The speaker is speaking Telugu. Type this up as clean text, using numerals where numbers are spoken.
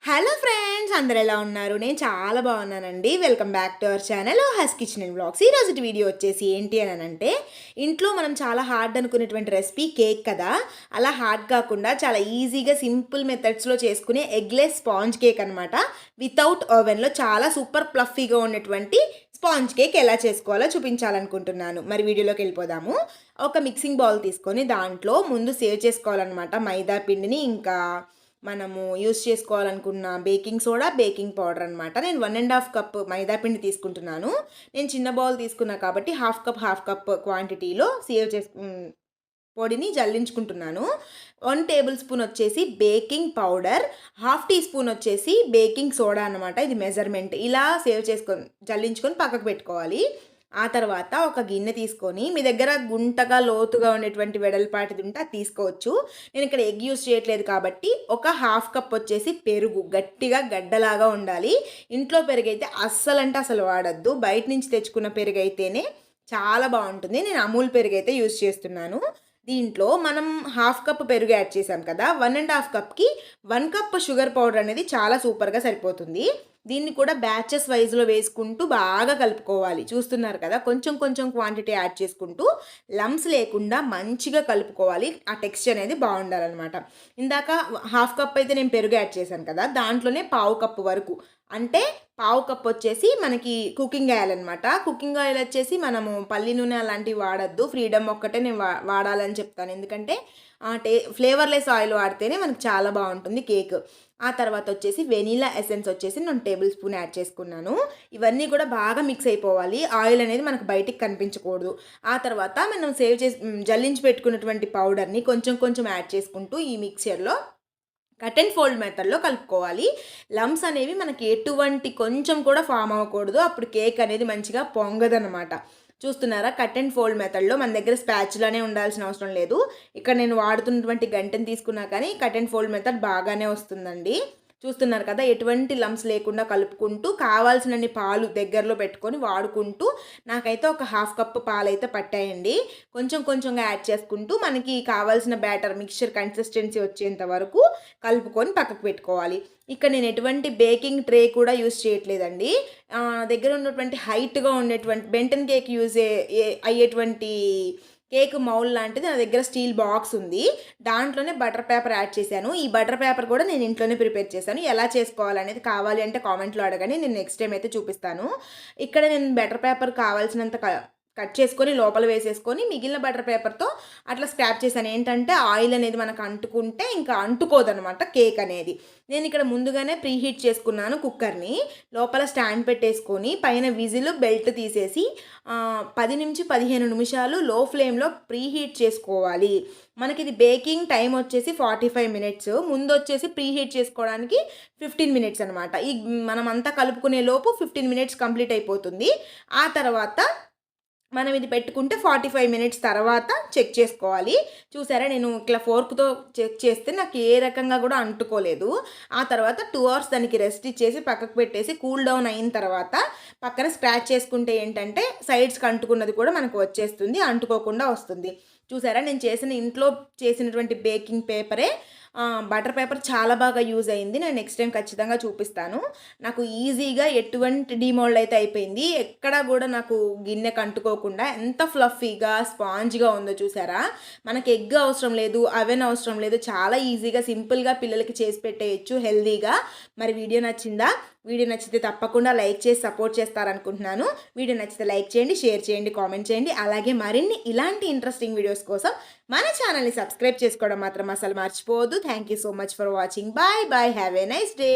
హలో ఫ్రెండ్స్, అందరు ఎలా ఉన్నారు? నేను చాలా బాగున్నానండి. Welcome back to our channel Ohas kitchen and vlogs. ఈరోజు వీడియో వచ్చేసి ఏంటి అని అంటే, ఇంట్లో మనం చాలా హార్డ్ అనుకునేటువంటి రెసిపీ కేక్ కదా. అలా హార్డ్ కాకుండా చాలా ఈజీగా సింపుల్ మెథడ్స్లో చేసుకునే ఎగ్లెస్ స్పాంజ్ కేక్ అనమాట. వితౌట్ ఓవెన్లో చాలా సూపర్ ప్లఫీగా ఉన్నటువంటి స్పాంజ్ కేక్ ఎలా చేసుకోవాలో చూపించాలనుకుంటున్నాను. మరి వీడియోలోకి వెళ్ళిపోదాము. ఒక మిక్సింగ్ బౌల్ తీసుకొని దాంట్లో ముందు సేవ్ చేసుకోవాలన్నమాట మైదా పిండిని, ఇంకా మనము యూస్ చేసుకోవాలనుకున్న బేకింగ్ సోడా, బేకింగ్ పౌడర్ అనమాట. నేను 1.5 కప్ మైదా పిండి తీసుకుంటున్నాను. నేను చిన్న బౌల్ తీసుకున్నా కాబట్టి హాఫ్ కప్ క్వాంటిటీలో పొడిని జల్లించుకుంటున్నాను. 1 టేబుల్ స్పూన్ వచ్చేసి baking powder, half teaspoon వచ్చేసి బేకింగ్ సోడా అనమాట. ఇది మెజర్మెంట్. ఇలా జల్లించుకొని పక్కకు పెట్టుకోవాలి. ఆ తర్వాత ఒక గిన్నె తీసుకొని, మీ దగ్గర గుంటగా లోతుగా ఉండేటువంటి వెడల్పాటిది ఉంటే అది తీసుకోవచ్చు. నేను ఇక్కడ ఎగ్ యూస్ చేయట్లేదు కాబట్టి ఒక హాఫ్ కప్ వచ్చేసి పెరుగు, గట్టిగా గడ్డలాగా ఉండాలి. ఇంట్లో పెరుగు అయితే అస్సలు వాడద్దు. బయట నుంచి తెచ్చుకున్న పెరుగు అయితేనే చాలా బాగుంటుంది. నేను అమూల్ పెరుగు అయితే యూస్ చేస్తున్నాను. దీంట్లో మనం హాఫ్ కప్ పెరుగు యాడ్ చేసాం కదా, 1.5 కప్కి 1 కప్ షుగర్ పౌడర్ అనేది చాలా సూపర్గా సరిపోతుంది. దీన్ని కూడా బ్యాచెస్ వైజ్లో వేసుకుంటూ బాగా కలుపుకోవాలి. చూస్తున్నారు కదా, కొంచెం క్వాంటిటీ యాడ్ చేసుకుంటూ లమ్స్ లేకుండా మంచిగా కలుపుకోవాలి. ఆ టెక్స్చర్ అనేది బాగుండాలన్నమాట. ఇందాక హాఫ్ కప్ అయితే నేను పెరుగు యాడ్ చేశాను కదా, దాంట్లోనే పావు కప్పు వరకు, అంటే పావు కప్ వచ్చేసి మనకి కుకింగ్ ఆయిల్ అనమాట. కుకింగ్ ఆయిల్ వచ్చేసి మనము పల్లి నూనె అలాంటివి వాడద్దు. ఫ్రీడమ్ ఒక్కటే నేను వాడాలని చెప్తాను. ఎందుకంటే ఫ్లేవర్లెస్ ఆయిల్ వాడితేనే మనకు చాలా బాగుంటుంది కేక్. ఆ తర్వాత వచ్చేసి వెనీలా ఎసెన్స్ వచ్చేసి నేను టేబుల్ స్పూన్ యాడ్ చేసుకున్నాను. ఇవన్నీ కూడా బాగా మిక్స్ అయిపోవాలి. ఆయిల్ అనేది మనకు బయటికి కనిపించకూడదు. ఆ తర్వాత మనం జల్లించి పెట్టుకున్నటువంటి పౌడర్ని కొంచెం యాడ్ చేసుకుంటూ ఈ మిక్చర్లో కట్ అండ్ ఫోల్డ్ మెథడ్లో కలుపుకోవాలి. లమ్స్ అనేవి మనకి ఎటువంటి కొంచెం కూడా ఫామ్ అవ్వకూడదు. అప్పుడు కేక్ అనేది మంచిగా పొంగదనమాట. చూస్తున్నారా, కట్ అండ్ ఫోల్డ్ మెథడ్లో మన దగ్గర స్పాచులానే ఉండాల్సిన అవసరం లేదు. ఇక్కడ నేను వాడుతున్నటువంటి గంటెని తీసుకున్నా కానీ కట్ అండ్ ఫోల్డ్ మెథడ్ బాగానే వస్తుందండి. చూస్తున్నారు కదా, ఎటువంటి లమ్స్ లేకుండా కలుపుకుంటూ కావాల్సినన్ని పాలు దగ్గరలో పెట్టుకొని వాడుకుంటూ, నాకైతే ఒక హాఫ్ కప్ పాలు అయితే పట్టాయండి. కొంచెంగా యాడ్ చేసుకుంటూ మనకి కావాల్సిన బ్యాటర్ మిక్చర్ కన్సిస్టెన్సీ వచ్చేంత వరకు కలుపుకొని పక్కకు పెట్టుకోవాలి. ఇక్కడ నేను ఎటువంటి బేకింగ్ ట్రే కూడా యూస్ చేయట్లేదండి. దగ్గర ఉన్నటువంటి హైట్గా ఉండేటువంటి బెంటన్ కేక్ అయ్యేటువంటి కేక్ మౌల్ లాంటిది నా దగ్గర స్టీల్ బాక్స్ ఉంది. దాంట్లోనే బటర్ పేపర్ యాడ్ చేశాను. ఈ బటర్ పేపర్ కూడా నేను ఇంట్లోనే ప్రిపేర్ చేశాను. ఎలా చేసుకోవాలనేది కావాలి అంటే కామెంట్లో అడగండి, నేను నెక్స్ట్ టైం అయితే చూపిస్తాను. ఇక్కడ నేను బటర్ పేపర్ కావాల్సినంత కట్ చేసుకొని లోపల వేసేసుకొని మిగిలిన బటర్ పేపర్తో అట్లా స్క్రాప్ చేశాను. ఏంటంటే ఆయిల్ అనేది మనకు అంటుకుంటే ఇంకా అంటుకోదనమాట కేక్ అనేది. నేను ఇక్కడ ముందుగానే ప్రీహీట్ చేసుకున్నాను కుక్కర్ని. లోపల స్టాండ్ పెట్టేసుకొని పైన విజిల్ బెల్ట్ తీసేసి 10 నుంచి 15 నిమిషాలు లో ఫ్లేమ్లో ప్రీహీట్ చేసుకోవాలి. మనకి ఇది బేకింగ్ టైం వచ్చేసి 45 మినిట్స్. ముందు వచ్చేసి ప్రీహీట్ చేసుకోవడానికి 15 మినిట్స్ అనమాట. ఈ మనం అంతా కలుపుకునే లోపు 15 మినిట్స్ కంప్లీట్ అయిపోతుంది. ఆ తర్వాత మనం ఇది పెట్టుకుంటే 45 మినిట్స్ తర్వాత చెక్ చేసుకోవాలి. చూసారా, నేను ఇట్లా ఫోర్క్తో చెక్ చేస్తే నాకు ఏ రకంగా కూడా అంటుకోలేదు. ఆ తర్వాత 2 అవర్స్ దానికి రెస్ట్ ఇచ్చేసి పక్కకు పెట్టేసి కూల్ డౌన్ అయిన తర్వాత పక్కన స్క్రాచ్ చేసుకుంటే ఏంటంటే సైడ్స్కి అంటుకున్నది కూడా మనకు వచ్చేస్తుంది, అంటుకోకుండా వస్తుంది. చూసారా, నేను ఇంట్లో చేసినటువంటి బేకింగ్ పేపరే బటర్ పేపర్ చాలా బాగా యూజ్ అయింది. నేను నెక్స్ట్ టైం ఖచ్చితంగా చూపిస్తాను. నాకు ఈజీగా ఎటువంటి డిమోల్డ్ అయితే అయిపోయింది. ఎక్కడా కూడా నాకు గిన్నెకు అంటుకోకుండా ఎంత ఫ్లఫీగా స్పాంజ్గా ఉందో చూసారా. మనకి ఎగ్ అవసరం లేదు, అవెన్ అవసరం లేదు. చాలా ఈజీగా సింపుల్గా పిల్లలకి చేసి పెట్టేయచ్చు హెల్దీగా. మరి వీడియో నచ్చిందా? వీడియో నచ్చితే తప్పకుండా లైక్ చేసి సపోర్ట్ చేస్తారనుకుంటున్నాను. వీడియో నచ్చితే లైక్ చేయండి, షేర్ చేయండి, కామెంట్ చేయండి. అలాగే మరిన్ని ఇలాంటి ఇంట్రెస్టింగ్ వీడియోస్ కోసం మన ఛానల్ని సబ్స్క్రైబ్ చేసుకోవడం మాత్రం అసలు మర్చిపోవద్దు. Thank you so much for watching. Bye bye. Have a nice day.